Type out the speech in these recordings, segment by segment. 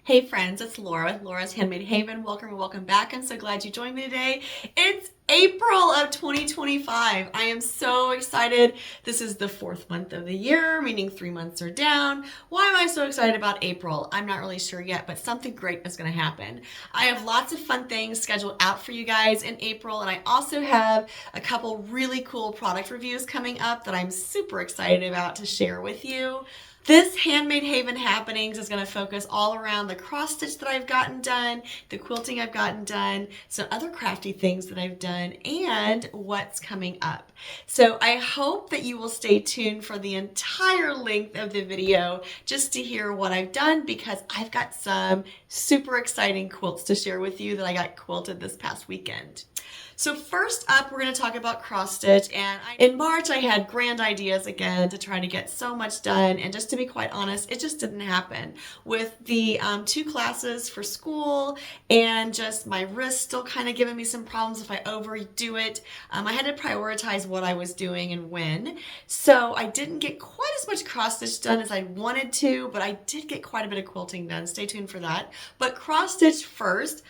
Hey friends, it's Laura with Laura's Handmade Haven. Welcome and welcome back. I'm so glad you joined me today. It's April of 2025. I am so excited. This is the fourth month of the year, meaning 3 months are down. Why am I so excited about April? I'm not really sure yet, but something great is going to happen. I have lots of fun things scheduled out for you guys in April, and I also have a couple really cool product reviews coming up that I'm super excited about to share with you. This Handmade Haven Happenings is going to focus all around the cross stitch that I've gotten done, the quilting I've gotten done, some other crafty things that I've done, and what's coming up. So I hope that you will stay tuned for the entire length of the video just to hear what I've done, because I've got some super exciting quilts to share with you that I got quilted this past weekend. So first up, we're going to talk about cross stitch, and in March I had grand ideas again to try to get so much done, and just to be quite honest, it just didn't happen with the 2 classes for school and just my wrist still kind of giving me some problems if I overdo it. I had to prioritize what I was doing and when, so I didn't get quite as much cross stitch done as I wanted to, but I did get quite a bit of quilting done. Stay tuned for that. But cross stitch first.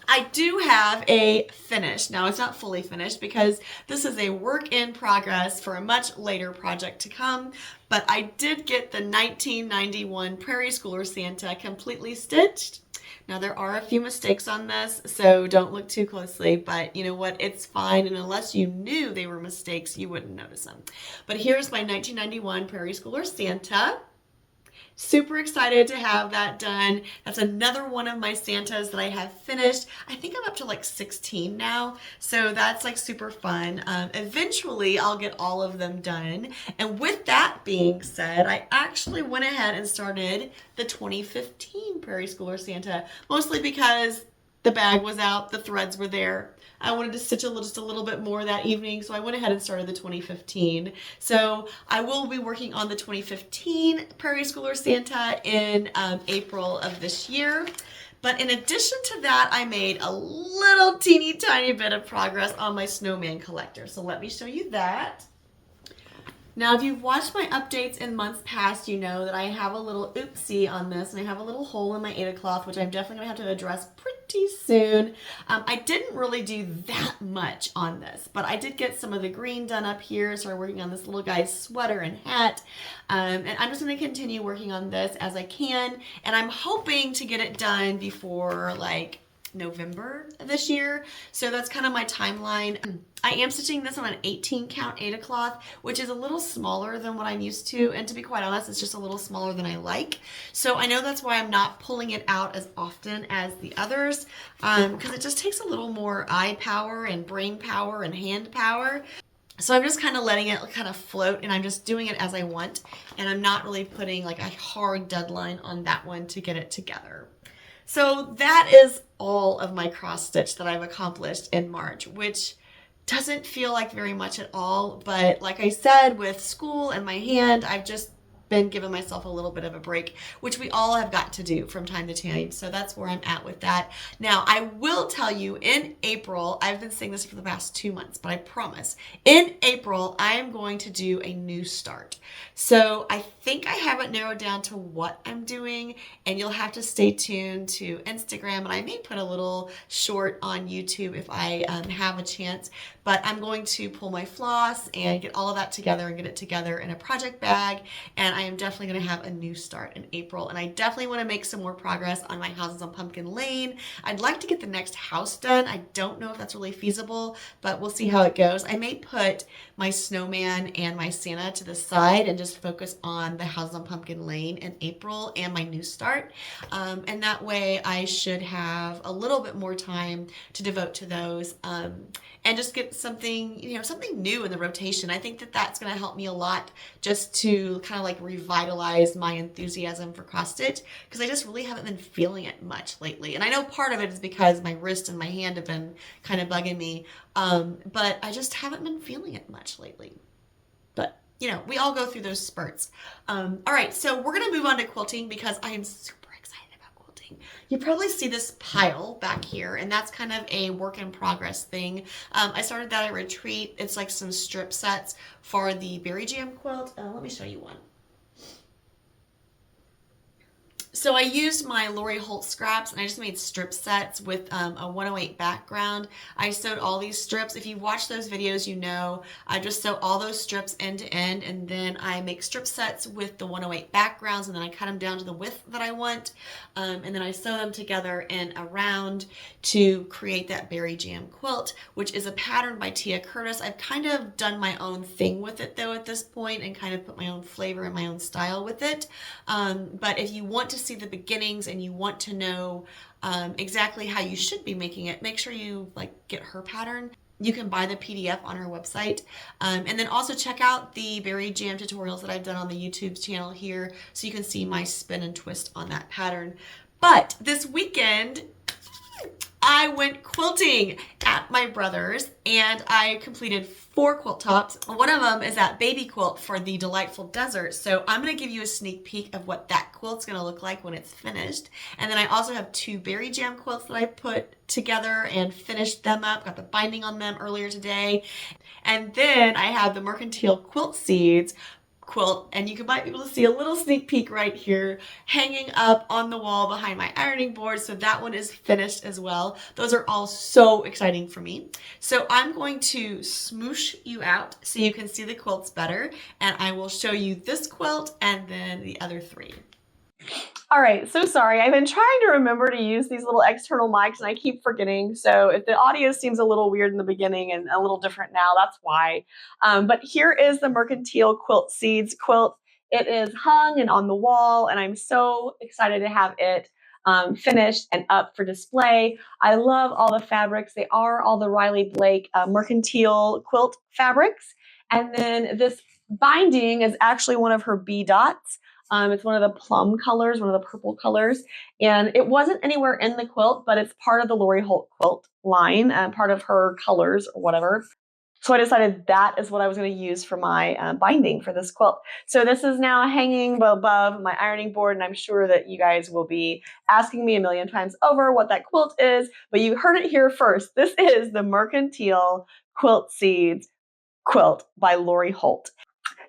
I do have a finish. Now it's not fully finished because this is a work in progress for a much later project to come, but I did get the 1991 Prairie Schooler Santa completely stitched. Now there are a few mistakes on this, so don't look too closely, but you know what, it's fine, and unless you knew they were mistakes, you wouldn't notice them. But here's my 1991 Prairie Schooler Santa. Super excited to have that done. That's another one of my Santas that I have finished. I think I'm up to like 16 now, so that's like super fun. Eventually, I'll get all of them done. And with that being said, I actually went ahead and started the 2015 Prairie Schooler Santa, mostly because the bag was out, the threads were there. I wanted to stitch just a little bit more that evening, so I went ahead and started the 2015. So I will be working on the 2015 Prairie Schooler Santa in April of this year. But in addition to that, I made a little teeny tiny bit of progress on my Snowman collector. So let me show you that. Now, if you've watched my updates in months past, you know that I have a little oopsie on this, and I have a little hole in my Ada cloth, which I'm definitely going to have to address pretty soon. I didn't really do that much on this, but I did get some of the green done up here, so I'm working on this little guy's sweater and hat, and I'm just going to continue working on this as I can, and I'm hoping to get it done before, like, November this year. So that's kind of my timeline. I am stitching this on an 18 count Ada cloth, which is a little smaller than what I'm used to, and to be quite honest, it's just a little smaller than I like. So I know that's why I'm not pulling it out as often as the others, because it just takes a little more eye power and brain power and hand power. So I'm just kind of letting it kind of float, and I'm just doing it as I want, and I'm not really putting like a hard deadline on that one to get it together. So that is all of my cross stitch that I've accomplished in March, which doesn't feel like very much at all. But like I said, with school and my hand, I've just been giving myself a little bit of a break, which we all have got to do from time to time. So that's where I'm at with that. Now, I will tell you in April, I've been saying this for the past 2 months, but I promise in April, I am going to do a new start. So I think I have it narrowed down to what I'm doing, and you'll have to stay tuned to Instagram, and I may put a little short on YouTube if I have a chance, but I'm going to pull my floss and get all of that together and get it together in a project bag, and I am definitely going to have a new start in April, and I definitely want to make some more progress on my houses on Pumpkin Lane. I'd like to get the next house done. I don't know if that's really feasible, but we'll see how it goes. I may put my Snowman and my Santa to the side and just focus on the houses on Pumpkin Lane in April and my new start, and that way I should have a little bit more time to devote to those, and just get something, something new in the rotation. I think that that's going to help me a lot, just to kind of like revitalize my enthusiasm for cross stitch, because I just really haven't been feeling it much lately. And I know part of it is because my wrist and my hand have been kind of bugging me, but I just haven't been feeling it much lately. But we all go through those spurts. All right, so we're going to move on to quilting, because I am super excited about quilting. You probably see this pile back here, and that's kind of a work in progress thing. I started that at Retreat. It's like some strip sets for the Berry Jam quilt. Let me show you one. So I used my Lori Holt scraps and I just made strip sets with a 108 background. I sewed all these strips. If you watch those videos, you know I just sew all those strips end to end, and then I make strip sets with the 108 backgrounds, and then I cut them down to the width that I want, and then I sew them together in a round to create that berry jam quilt, which is a pattern by Tia Curtis. I've kind of done my own thing with it though at this point and kind of put my own flavor and my own style with it. But if you want to see the beginnings and you want to know exactly how you should be making it, make sure you get her pattern. You can buy the PDF on her website. And then also check out the berry jam tutorials that I've done on the YouTube channel here so you can see my spin and twist on that pattern. But this weekend, I went quilting at my brother's and I completed 4 quilt tops. One of them is that baby quilt for the Delightful Desert. So I'm going to give you a sneak peek of what that quilt's going to look like when it's finished. And then I also have 2 berry jam quilts that I put together and finished them up. Got the binding on them earlier today. And then I have the Mercantile quilt seeds quilt, and you might be able to see a little sneak peek right here hanging up on the wall behind my ironing board. So that one is finished as well. Those are all so exciting for me. So I'm going to smoosh you out so you can see the quilts better, and I will show you this quilt and then the other 3. All right, so sorry. I've been trying to remember to use these little external mics and I keep forgetting. So if the audio seems a little weird in the beginning and a little different now, that's why. But here is the Mercantile Quilt Seeds quilt. It is hung and on the wall, and I'm so excited to have it finished and up for display. I love all the fabrics. They are all the Riley Blake Mercantile quilt fabrics. And then this binding is actually one of her B dots. It's one of the plum colors, one of the purple colors, and it wasn't anywhere in the quilt, but it's part of the Lori Holt quilt line, part of her colors or whatever. So I decided that is what I was going to use for my binding for this quilt. So this is now hanging above my ironing board, and I'm sure that you guys will be asking me a million times over what that quilt is, but you heard it here first. This is the Mercantile Quilt Seeds quilt by Lori Holt.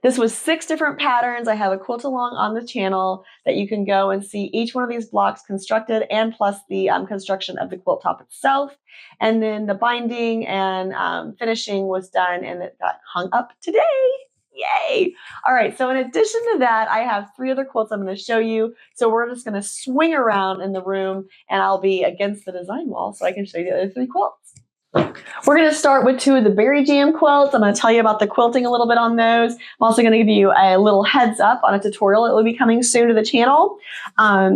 This was 6 different patterns. I have a quilt along on the channel that you can go and see each one of these blocks constructed, and plus the construction of the quilt top itself. And then the binding and finishing was done, and it got hung up today. Yay! All right, so in addition to that, I have 3 other quilts I'm going to show you. So we're just going to swing around in the room, and I'll be against the design wall so I can show you the other 3 quilts. We're going to start with 2 of the berry jam quilts. I'm going to tell you about the quilting a little bit on those. I'm also going to give you a little heads up on a tutorial that will be coming soon to the channel.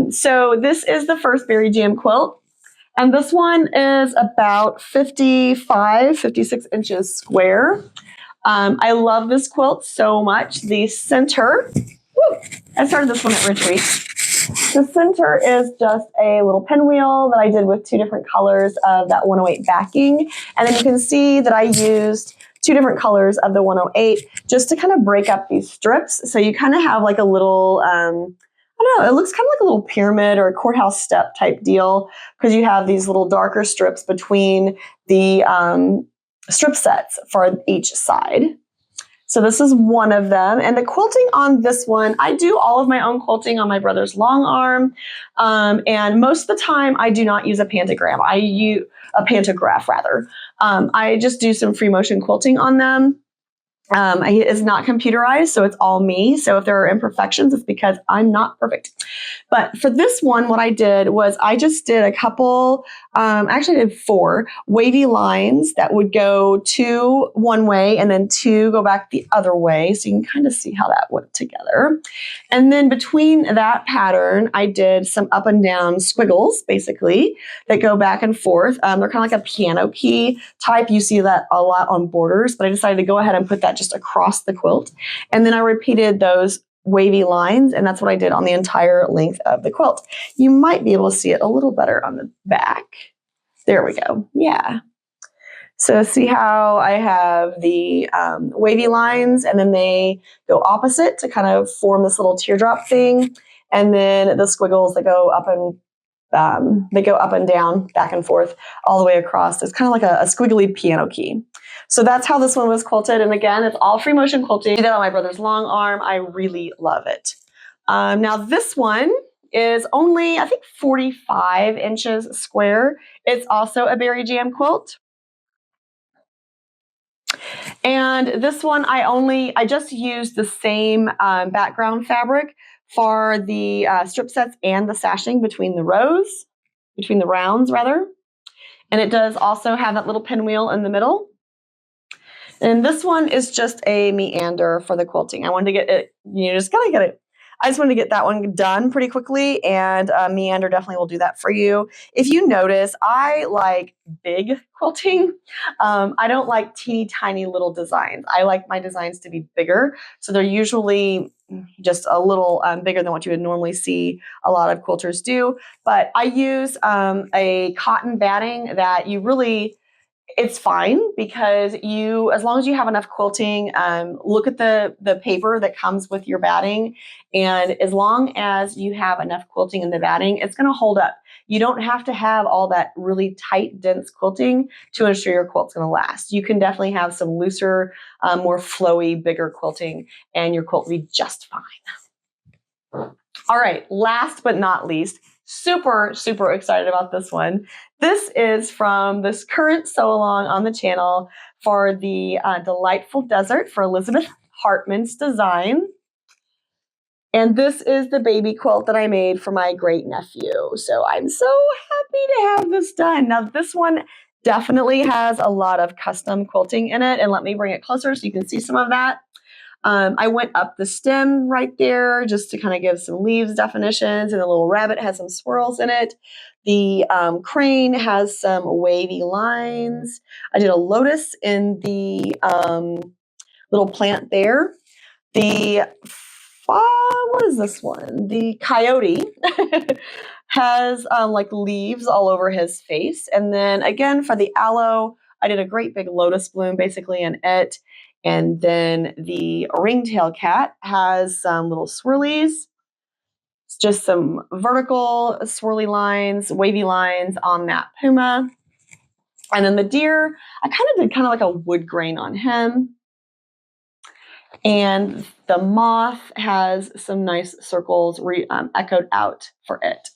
So this is the first berry jam quilt. And this one is about 56 inches square. I love this quilt so much. The center, I started this one at retreat. The center is just a little pinwheel that I did with 2 different colors of that 108 backing. And then you can see that I used 2 different colors of the 108 just to kind of break up these strips. So you kind of have like a little, I don't know, it looks kind of like a little pyramid or a courthouse step type deal, because you have these little darker strips between the strip sets for each side. So this is one of them. And the quilting on this one, I do all of my own quilting on my brother's long arm. And most of the time I do not use a pantograph. I use a pantograph rather. I just do some free motion quilting on them. It is not computerized, so it's all me. So if there are imperfections, it's because I'm not perfect. But for this one, what I did was I just did a couple, actually I did 4 wavy lines that would go 2 one way and then 2 go back the other way. So you can kind of see how that went together. And then between that pattern, I did some up and down squiggles, basically, that go back and forth. They're kind of like a piano key type. You see that a lot on borders, but I decided to go ahead and put that just across the quilt. And then I repeated those wavy lines, and that's what I did on the entire length of the quilt. You might be able to see it a little better on the back. There we go. Yeah. So see how I have the wavy lines, and then they go opposite to kind of form this little teardrop thing. And then the squiggles that go up and down, back and forth, all the way across. It's kind of like a squiggly piano key. So that's how this one was quilted. And again, it's all free motion quilting. I did that on my brother's long arm. I really love it. Now this one is only, I think, 45 inches square. It's also a berry jam quilt. And this one, I just used the same background fabric for the strip sets and the sashing between the rounds rather. And it does also have that little pinwheel in the middle. And this one is just a meander for the quilting. I wanted to get it, you just gotta get it. I just wanted to get that one done pretty quickly, and meander definitely will do that for you. If you notice, I like big quilting. I don't like teeny tiny little designs. I like my designs to be bigger. So they're usually just a little bigger than what you would normally see a lot of quilters do. But I use a cotton batting that it's fine because as long as you have enough quilting, look at the paper that comes with your batting. And as long as you have enough quilting in the batting, it's going to hold up. You don't have to have all that really tight, dense quilting to ensure your quilt's going to last. You can definitely have some looser, more flowy, bigger quilting, and your quilt will be just fine. All right, last but not least, super, super excited about this one. This is from this current sew along on the channel for the Delightful Desert for Elizabeth Hartman's design. And this is the baby quilt that I made for my great nephew. So I'm so happy to have this done. Now this one definitely has a lot of custom quilting in it. And let me bring it closer so you can see some of that. I went up the stem right there just to kind of give some leaves definitions, and the little rabbit has some swirls in it. The crane has some wavy lines. I did a lotus in the little plant there. What is this one? The coyote has like leaves all over his face. And then again, for the aloe, I did a great big lotus bloom basically in it. And then the ringtail cat has some little swirlies. It's just some vertical swirly lines, wavy lines on that puma. And then the deer, I kind of did like a wood grain on him. And the moth has some nice circles echoed out for it.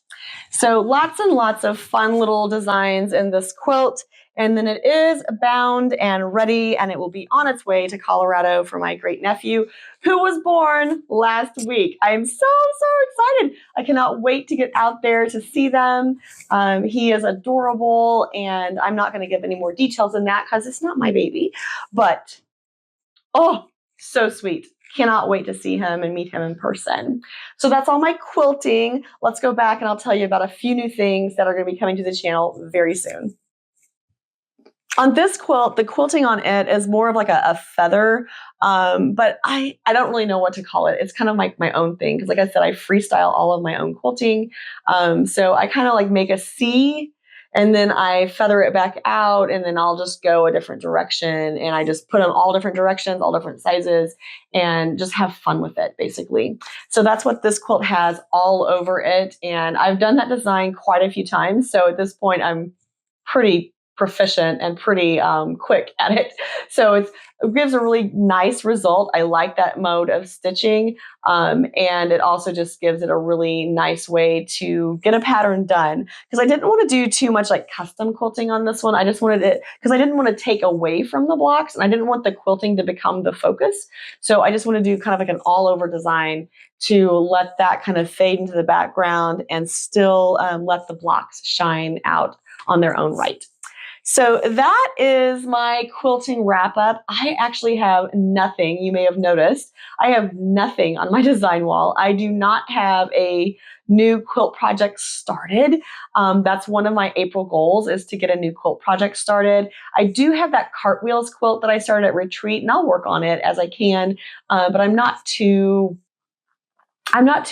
So lots and lots of fun little designs in this quilt. And then it is bound and ready, and it will be on its way to Colorado for my great nephew, who was born last week. I am so, so excited. I cannot wait to get out there to see them. He is adorable, and I'm not going to give any more details than that because it's not my baby. But, oh, so sweet. Cannot wait to see him and meet him in person. So that's all my quilting. Let's go back and I'll tell you about a few new things that are going to be coming to the channel very soon. On this quilt, the quilting on it is more of like a feather, but I don't really know what to call it. It's kind of like my own thing because like I said, I freestyle all of my own quilting. So I kind of like make a C and then I feather it back out, and then I'll just go a different direction, and I just put them all different directions, all different sizes, and just have fun with it, basically. So that's what this quilt has all over it, and I've done that design quite a few times, so at this point I'm pretty proficient and pretty quick at it. So it gives a really nice result. I like that mode of stitching. And it also just gives it a really nice way to get a pattern done. Because I didn't want to do too much like custom quilting on this one. I just wanted it, because I didn't want to take away from the blocks, and I didn't want the quilting to become the focus. So I just want to do kind of like an all over design to let that kind of fade into the background and still let the blocks shine out on their own right. So that is my quilting wrap up. I actually have nothing, you may have noticed. I have nothing on my design wall. I do not have a new quilt project started. That's one of my April goals, is to get a new quilt project started. I do have that cartwheels quilt that I started at Retreat, and I'll work on it as I can, but I'm not too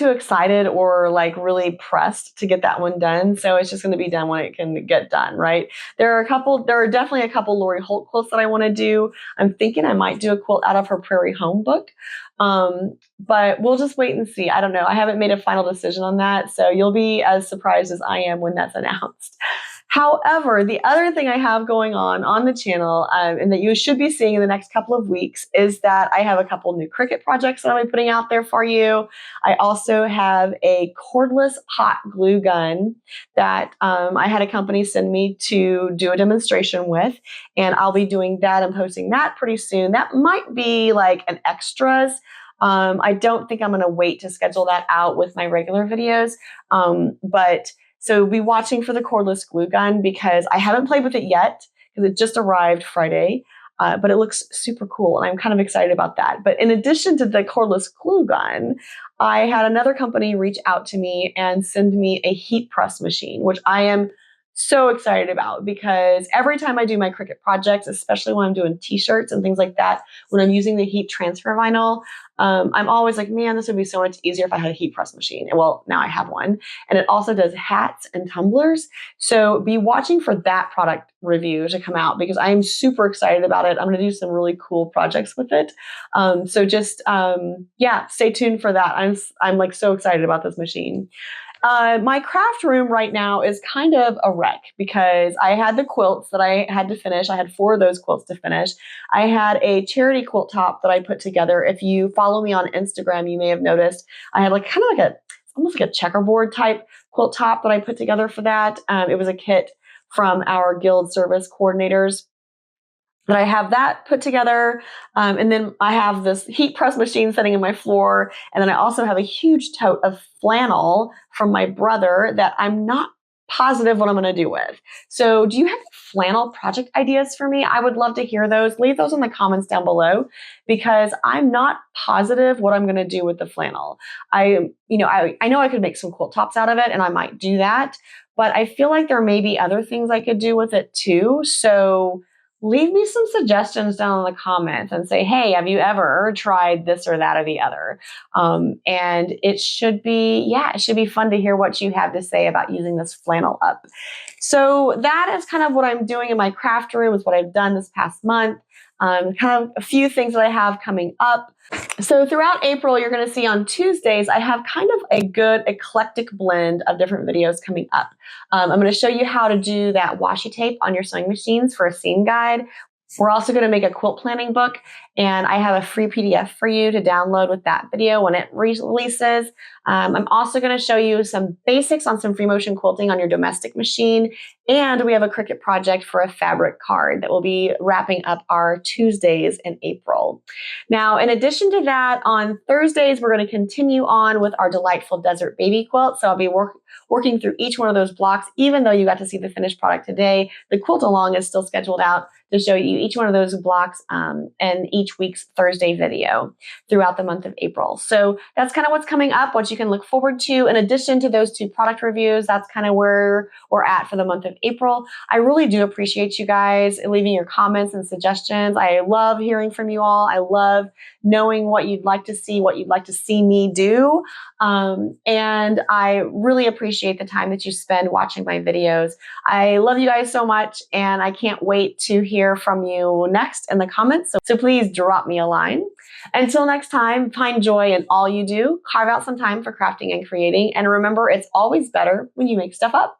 excited or like really pressed to get that one done. So it's just going to be done when it can get done, right? There are definitely a couple Lori Holt quilts that I want to do. I'm thinking I might do a quilt out of her Prairie Home book. But we'll just wait and see. I don't know. I haven't made a final decision on that. So you'll be as surprised as I am when that's announced. However, the other thing I have going on the channel, and that you should be seeing in the next couple of weeks, is that I have a couple new Cricut projects that I'll be putting out there for you. I also have a cordless hot glue gun that I had a company send me to do a demonstration with, and I'll be doing that and posting that pretty soon. That might be like an extras. I don't think I'm going to wait to schedule that out with my regular videos, but so be watching for the cordless glue gun because I haven't played with it yet because it just arrived Friday, but it looks super cool and I'm kind of excited about that. But in addition to the cordless glue gun, I had another company reach out to me and send me a heat press machine, which I am so excited about because every time I do my Cricut projects, especially when I'm doing t-shirts and things like that, when I'm using the heat transfer vinyl, I'm always like, man, this would be so much easier if I had a heat press machine. And well, now I have one. And it also does hats and tumblers. So be watching for that product review to come out because I'm super excited about it. I'm going to do some really cool projects with it. So just, yeah, stay tuned for that. I'm like so excited about this machine. My craft room right now is kind of a wreck because I had the quilts that I had to finish. I had 4 of those quilts to finish. I had a charity quilt top that I put together. If you follow me on Instagram, you may have noticed I had like kind of like almost like a checkerboard type quilt top that I put together for that. It was a kit from our guild service coordinators. That I have that put together. And then I have this heat press machine sitting in my floor. And then I also have a huge tote of flannel from my brother that I'm not positive what I'm going to do with. So do you have flannel project ideas for me? I would love to hear those. Leave those in the comments down below because I'm not positive what I'm going to do with the flannel. I know I could make some quilt tops out of it and I might do that, but I feel like there may be other things I could do with it too. So leave me some suggestions down in the comments and say, hey, have you ever tried this or that or the other? And it should be fun to hear what you have to say about using this flannel up. So that is kind of what I'm doing in my craft room, is what I've done this past month. Kind of a few things that I have coming up. So throughout April, you're going to see on Tuesdays, I have kind of a good eclectic blend of different videos coming up. I'm going to show you how to do that washi tape on your sewing machines for a seam guide. We're also going to make a quilt planning book, and I have a free PDF for you to download with that video when it releases. I'm also going to show you some basics on some free motion quilting on your domestic machine, and we have a Cricut project for a fabric card that will be wrapping up our Tuesdays in April. Now, in addition to that, on Thursdays, we're going to continue on with our delightful desert baby quilt. So I'll be working through each one of those blocks. Even though you got to see the finished product today, the quilt along is still scheduled out to show you each one of those blocks and each week's Thursday video throughout the month of April. So that's kind of what's coming up, what you can look forward to. In addition to those 2 product reviews, that's kind of where we're at for the month of April. I really do appreciate you guys leaving your comments and suggestions. I love hearing from you all. I love knowing what you'd like to see, what you'd like to see me do. And I really appreciate the time that you spend watching my videos. I love you guys so much, and I can't wait to hear from you next in the comments. So please drop me a line. Until next time, find joy in all you do. Carve out some time for crafting and creating. And remember, it's always better when you make stuff up.